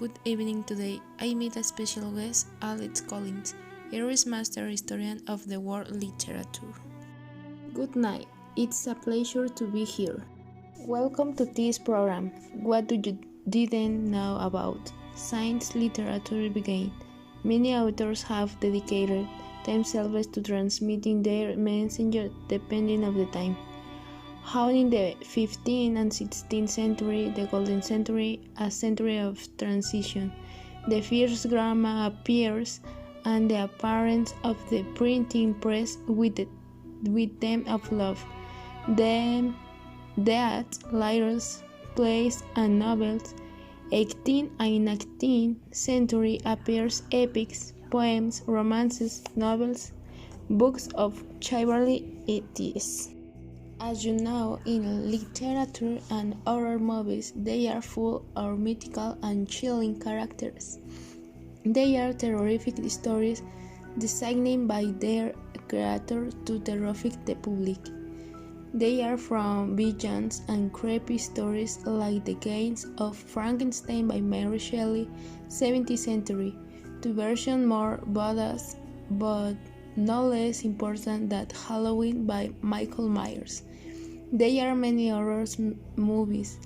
Good evening today. I meet a special guest, Alex Collins, Irish Master Historian of the World Literature. Good night. It's a pleasure to be here. Welcome to this program. What do you didn't know about science literature began? Many authors have dedicated themselves to transmitting their message depending on the time. How in the 15th and 16th century, the Golden Century, a century of transition, the first grammar appears, and the appearance of the printing press with them of love. Then that letters, plays, and novels. 18th and 19th century appears epics, poems, romances, novels, books of chivalry, etc. As you know, in literature and horror movies, they are full of mythical and chilling characters. They are terrific stories designed by their creator to terrify the public. They are from villains and creepy stories like The Games of Frankenstein by Mary Shelley, 17th century, to versions more badass but no less important than Halloween by Michael Myers. There are many horror movies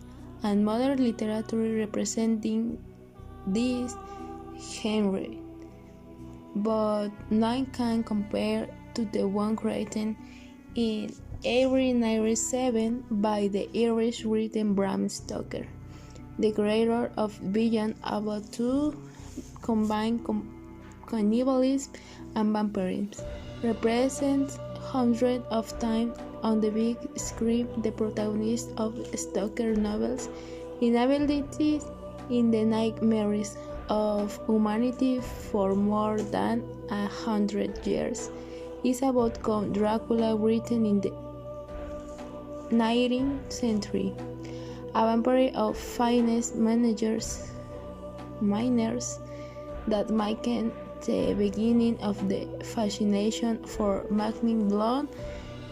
and modern literature representing this genre, but none can compare to the one created in 1897 by the Irish writer Bram Stoker, the creator of villains about to combine cannibalism and vampirism. Represents hundreds of times on the big screen the protagonist of Stoker novels, inhabited in the nightmares of humanity for more than 100 years. It's about Count Dracula written in the 19th century, a vampire of finest miners that making the beginning of the fascination for making blood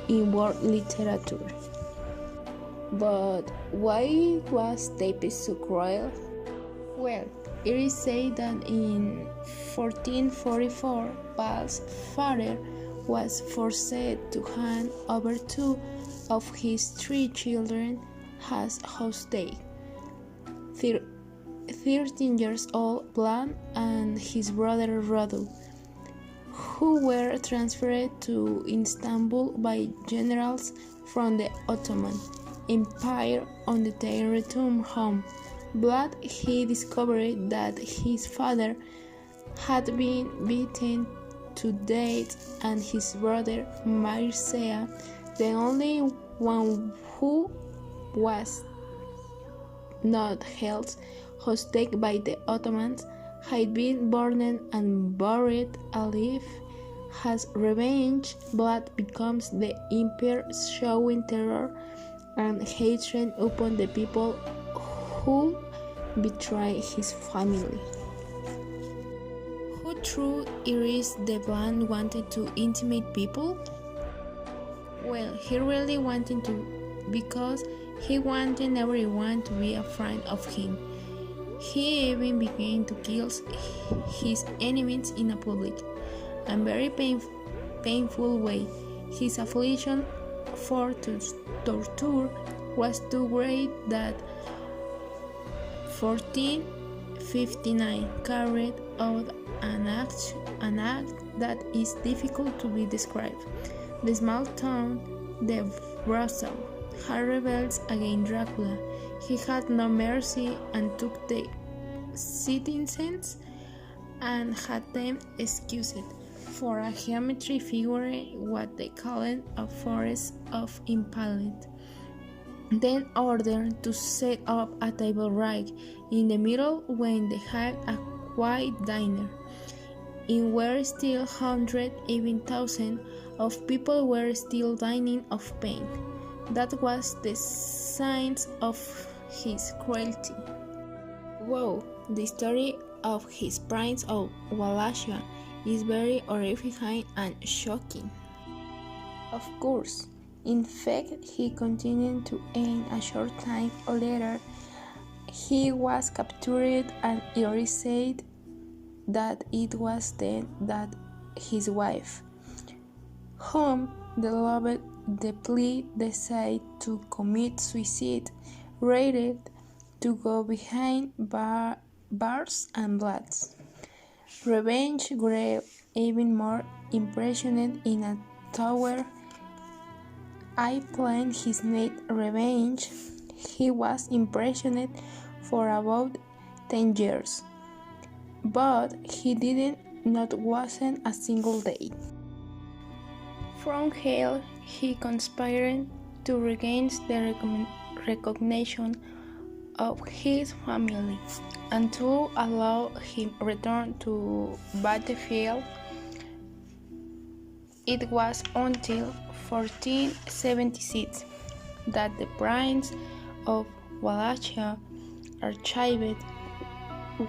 in world literature. But why was Tepes so cruel? Well, it is said that in 1444, Vlad's father was forced to hand over two of his three children as hostage. 13 years old Vlad and his brother Radu, who were transferred to Istanbul by generals from the Ottoman Empire on their return home. Vlad he discovered that his father had been beaten to death and his brother Mircea, the only one who was not held hostage by the Ottomans, had been burned and buried alive. As revenge, Vlad becomes the emperor, showing terror and hatred upon the people who betray his family. Who through Iris the band wanted to intimidate people? Well, he really wanted to, because he wanted everyone to be afraid of him. He even began to kill his enemies in a public and very painful way. His affliction for torture was too great that 1459 carried out an act that is difficult to be described. The small town, the Warsaw, had rebels against Dracula. He had no mercy and took the citizens and had them executed for a geometry figure, what they called a forest of impalement. Then ordered to set up a table right in the middle when they had a quiet dinner, in where still hundreds, even thousands of people were still dying of pain. That was the signs of his cruelty. Wow, the story of his Prince of Wallachia is very horrifying and shocking. Of course, in fact, he continued to end a short time later he was captured and Iris said that it was then that his wife, whom the loved deeply, decided to commit suicide, ready to go behind bars and bloods. Revenge grew even more impressioned in a tower. I planned his night revenge. He was imprisoned for about 10 years, but he didn't not wasn't a single day. From hell, he conspired to regain the recognition of his family and to allow him return to battlefield. It was until 1476 that the Prince of Wallachia archived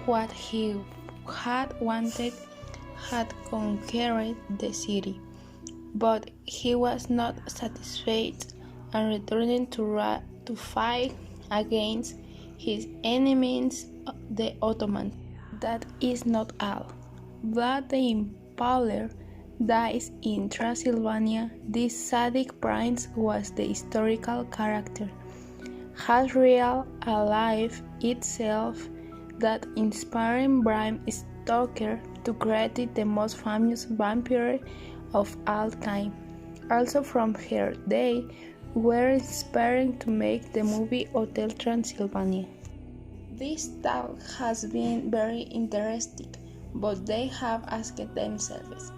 what he had wanted, had conquered the city, but he was not satisfied and returned to fight against his enemies, the Ottomans. That is not all. Vlad the Impaler dies in Transylvania. This Sadic prince was the historical character, has real alive itself, that inspiring Bram Stoker to create the most famous vampire of all time. Also from her day were inspiring to make the movie Hotel Transylvania. This talk has been very interesting, but they have asked themselves,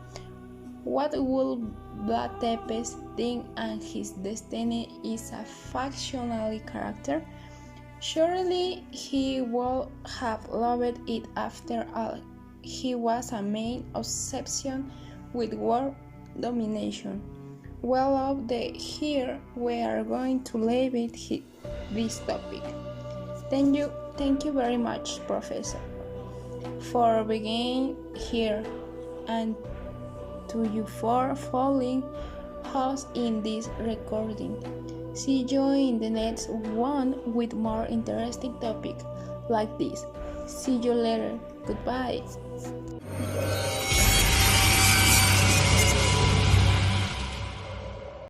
what will Vlad Tepes think and his destiny is a fictional character? Surely he would have loved it after all. He was a main obsession with world domination. Well, of the here we are going to leave it this topic. Thank you very much, Professor, for being here, and to you for following us in this recording. See you in the next one with more interesting topic like this. See you later. Goodbye.